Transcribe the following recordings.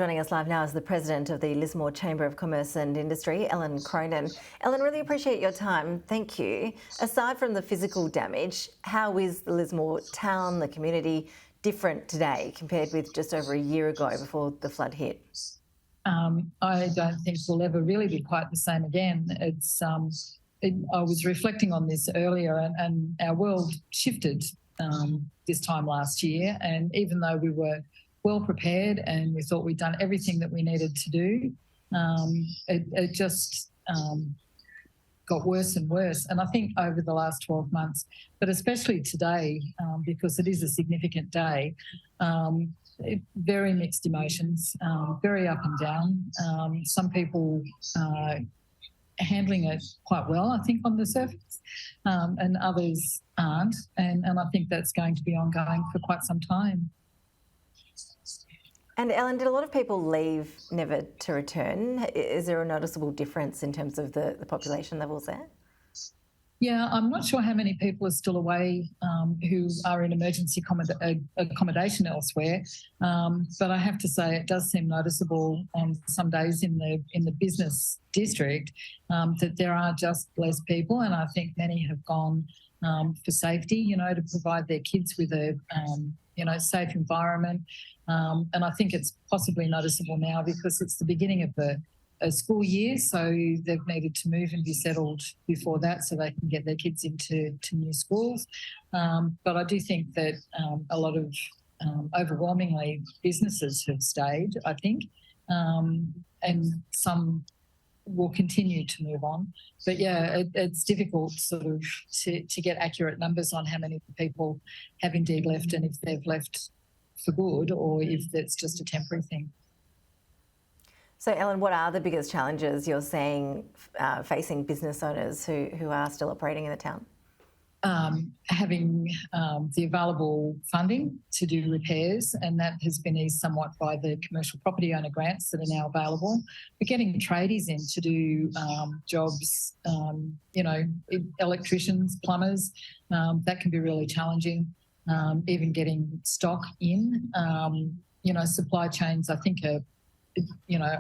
Joining us live now is the President of the Lismore Chamber of Commerce and Industry, Kronen. Ellen, really appreciate your time. Thank you. Aside from the physical damage, how is the Lismore town, the community, different today compared with just over a year ago before the flood hit? I don't think we'll ever really be quite the same again. I was reflecting on this earlier, and our world shifted this time last year, and even though we were well prepared and we thought we'd done everything that we needed to do, it just got worse and worse. And I think over the last 12 months, but especially today, because it is a significant day, very mixed emotions, very up and down. Some people handling it quite well, I think, on the surface, and others aren't. And I think that's going to be ongoing for quite some time. And Ellen, did a lot of people leave never to return? Is there a noticeable difference in terms of the population levels there? Yeah, I'm not sure how many people are still away who are in emergency accommodation elsewhere, but I have to say it does seem noticeable on some days in the business district that there are just less people, and I think many have gone for safety, to provide their kids with a safe environment. And I think it's possibly noticeable now because it's the beginning of a school year, so they've needed to move and be settled before that so they can get their kids into new schools. But I do think that a lot of, overwhelmingly, businesses have stayed, I think, and some will continue to move on. But yeah, it's difficult sort of to get accurate numbers on how many people have indeed left and if they've left for good or if it's just a temporary thing. So, Ellen, what are the biggest challenges you're seeing facing business owners who are still operating in the town? Having the available funding to do repairs, and that has been eased somewhat by the commercial property owner grants that are now available. But getting tradies in to do jobs, electricians, plumbers, that can be really challenging. Even getting stock in, supply chains, I think are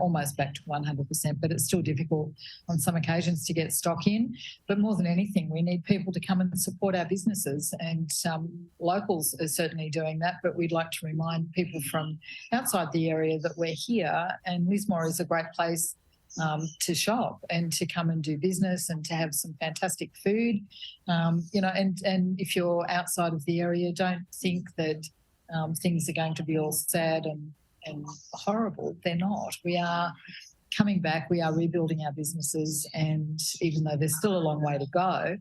almost back to 100%, but it's still difficult on some occasions to get stock in. But more than anything, we need people to come and support our businesses, and locals are certainly doing that, but we'd like to remind people from outside the area that we're here, and Lismore is a great place to shop and to come and do business and to have some fantastic food. And if you're outside of the area, don't think that things are going to be all sad and horrible. They're not. We are coming back. We are rebuilding our businesses, and even though there's still a long way to go,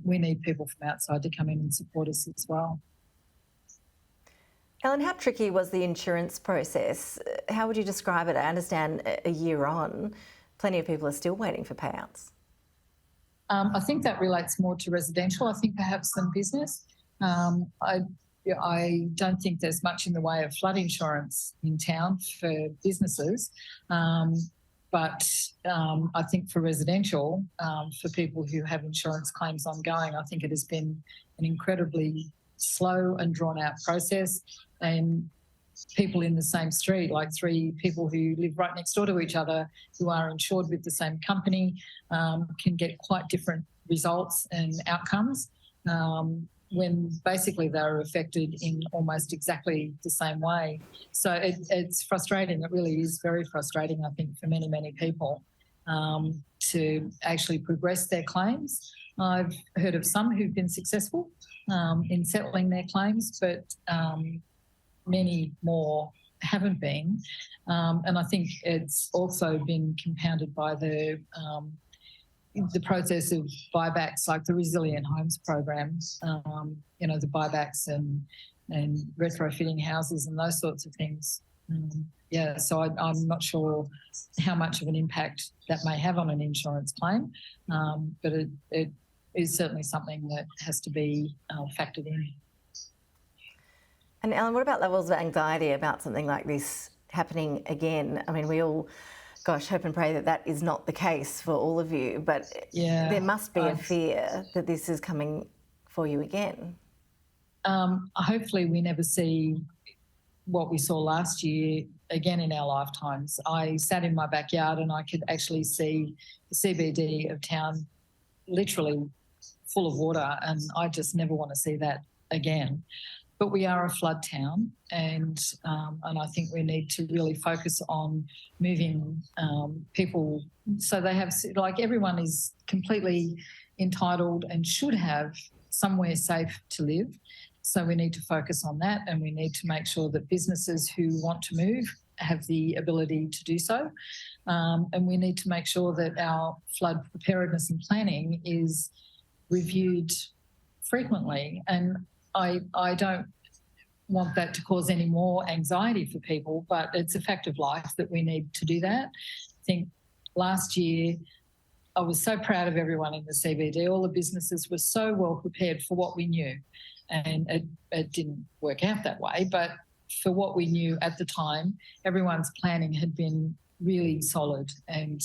we need people from outside to come in and support us as well. Ellen, how tricky was the insurance process? How would you describe it? I understand a year on, plenty of people are still waiting for payouts. I think that relates more to residential, I think, perhaps, than business. I don't think there's much in the way of flood insurance in town for businesses, but I think for residential, for people who have insurance claims ongoing, I think it has been an incredibly slow and drawn-out process, and people in the same street, like three people who live right next door to each other who are insured with the same company, can get quite different results and outcomes when basically they're affected in almost exactly the same way. So it's frustrating. It really is very frustrating, I think, for many, many people to actually progress their claims. I've heard of some who've been successful in settling their claims, but many more haven't been. And I think it's also been compounded by the process of buybacks, like the Resilient Homes program, the buybacks and retrofitting houses and those sorts of things. So I'm not sure how much of an impact that may have on an insurance claim, but it is certainly something that has to be factored in. And Ellen, what about levels of anxiety about something like this happening again? I mean, we all, hope and pray that that is not the case for all of you, but there must be a fear that this is coming for you again. Hopefully we never see what we saw last year again in our lifetimes. I sat in my backyard and I could actually see the CBD of town literally full of water, and I just never want to see that again. But we are a flood town, and I think we need to really focus on moving people so they have, like, everyone is completely entitled and should have somewhere safe to live. So we need to focus on that, and we need to make sure that businesses who want to move have the ability to do so. And we need to make sure that our flood preparedness and planning is reviewed frequently. And I don't want that to cause any more anxiety for people, but it's a fact of life that we need to do that. I think last year I was so proud of everyone in the CBD. All the businesses were so well prepared for what we knew. And it didn't work out that way, but for what we knew at the time, everyone's planning had been really solid and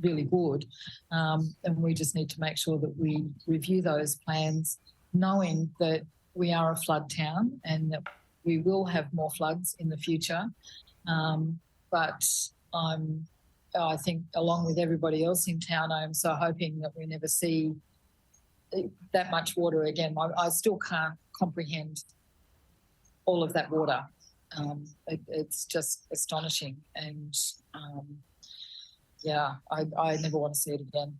really good. And we just need to make sure that we review those plans, knowing that we are a flood town and that we will have more floods in the future. But I think, along with everybody else in town, I'm so hoping that we never see that much water again. I still can't comprehend all of that water. It's just astonishing. And I never want to see it again.